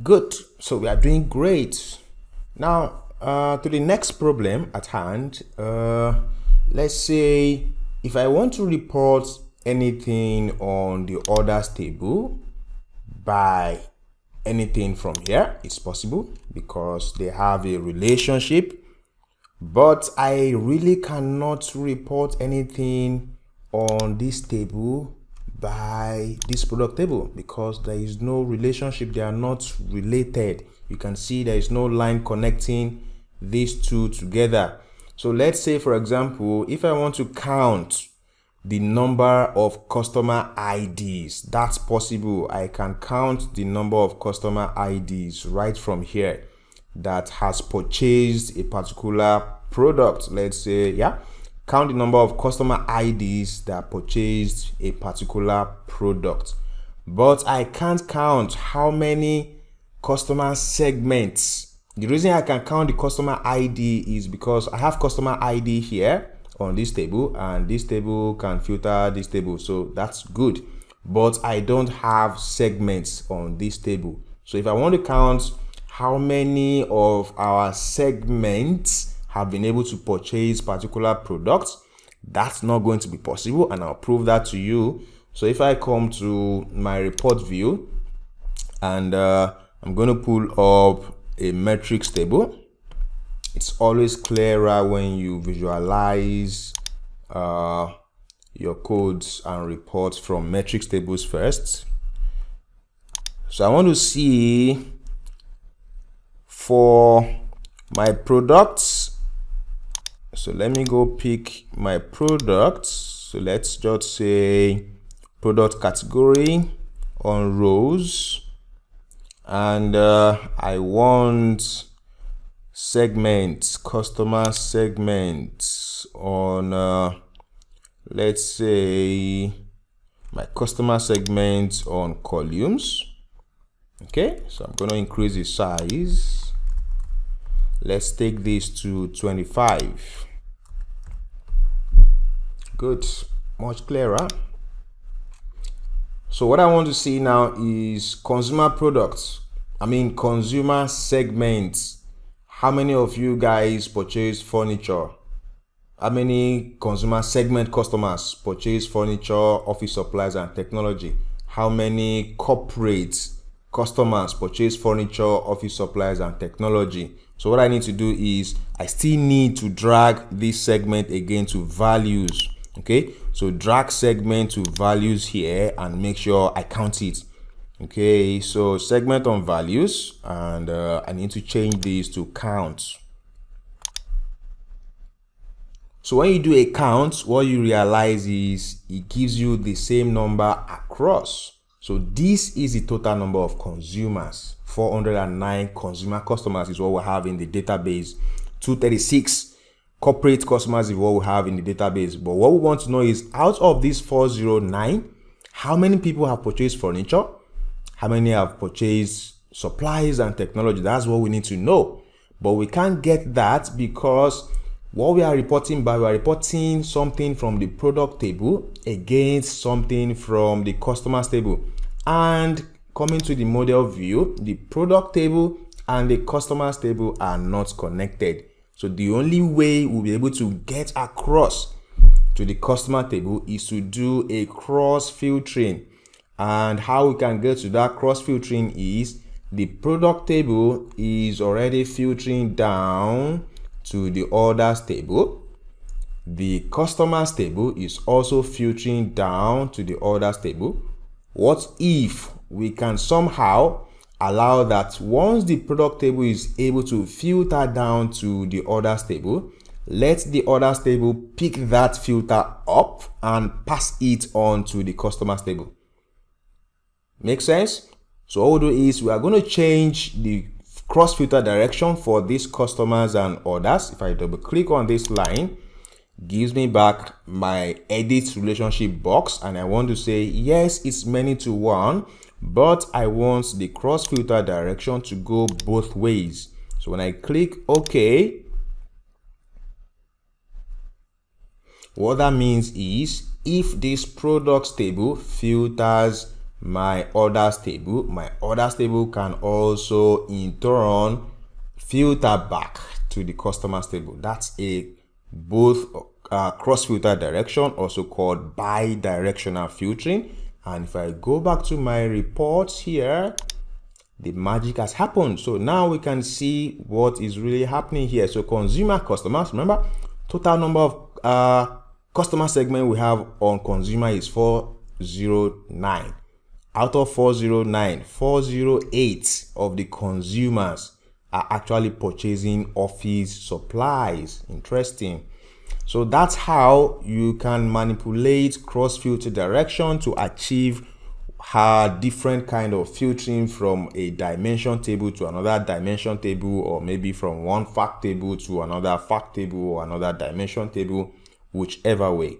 Good. So we are doing great. Now, to the next problem at hand. Let's say if I want to report anything on the orders table by anything from here, it's possible because they have a relationship, but I really cannot report anything on this table by this product table because there is no relationship. They are not related. You can see there is no line connecting these two together. So let's say, for example, if I want to count the number of customer IDs, that's possible. I can count the number of customer IDs right from here that has purchased a particular product. Let's say, count the number of customer IDs that purchased a particular product. But I can't count how many customer segments. The reason I can count the customer ID is because I have customer ID here on this table, and this table can filter this table, so that's good. But I don't have segments on this table. So if I want to count how many of our segments have been able to purchase particular products, that's not going to be possible, and I'll prove that to you. So if I come to my report view and I'm going to pull up a metrics table. It's always clearer when you visualize your codes and reports from metrics tables first. So I want to see for my products. So let me go pick my products. So let's just say product category on rows, and I want segments, customer segments on let's say my customer segments on columns. Okay, so I'm going to increase the size. Let's take this to 25. Good, much clearer. So what I want to see now is consumer products. Consumer segments. How many of you guys purchase furniture? How many consumer segment customers purchase furniture, office supplies, and technology? How many corporate customers purchase furniture, office supplies, and technology? So what I need to do is I still need to drag this segment again to values. Okay, so drag segment to values here and make sure I count it. Okay, so segment on values, and I need to change this to count. So when you do a count, what you realize is it gives you the same number across. So this is the total number of consumers. 409 consumer customers is what we have in the database. 236 corporate customers is what we have in the database. But what we want to know is, out of these 409, how many people have purchased furniture? How many have purchased supplies and technology? That's what we need to know. But we can't get that because what we are reporting by, we are reporting something from the product table against something from the customers table. And coming to the model view, the product table and the customers table are not connected. So the only way we'll be able to get across to the customer table is to do a cross filtering. And how we can get to that cross filtering is the product table is already filtering down to the orders table. The customers table is also filtering down to the orders table. What if we can somehow allow that once the product table is able to filter down to the orders table, let the orders table pick that filter up and pass it on to the customers table? Make sense? So what we'll do is we are going to change the cross filter direction for these customers and orders. If I double click on this line, it gives me back my edit relationship box, and I want to say yes, it's many to one, but I want the cross filter direction to go both ways. So when I click OK, what that means is if this products table filters my orders table. My orders table can also in turn filter back to the customers table. That's a both cross filter direction, also called bi-directional filtering. And if I go back to my reports here, the magic has happened. So now we can see what is really happening here. So consumer customers, remember, total number of customer segment we have on consumer is 409. Out of 409, 408 of the consumers are actually purchasing office supplies. Interesting. So that's how you can manipulate cross-filter direction to achieve different kind of filtering from a dimension table to another dimension table, or maybe from one fact table to another fact table or another dimension table, whichever way.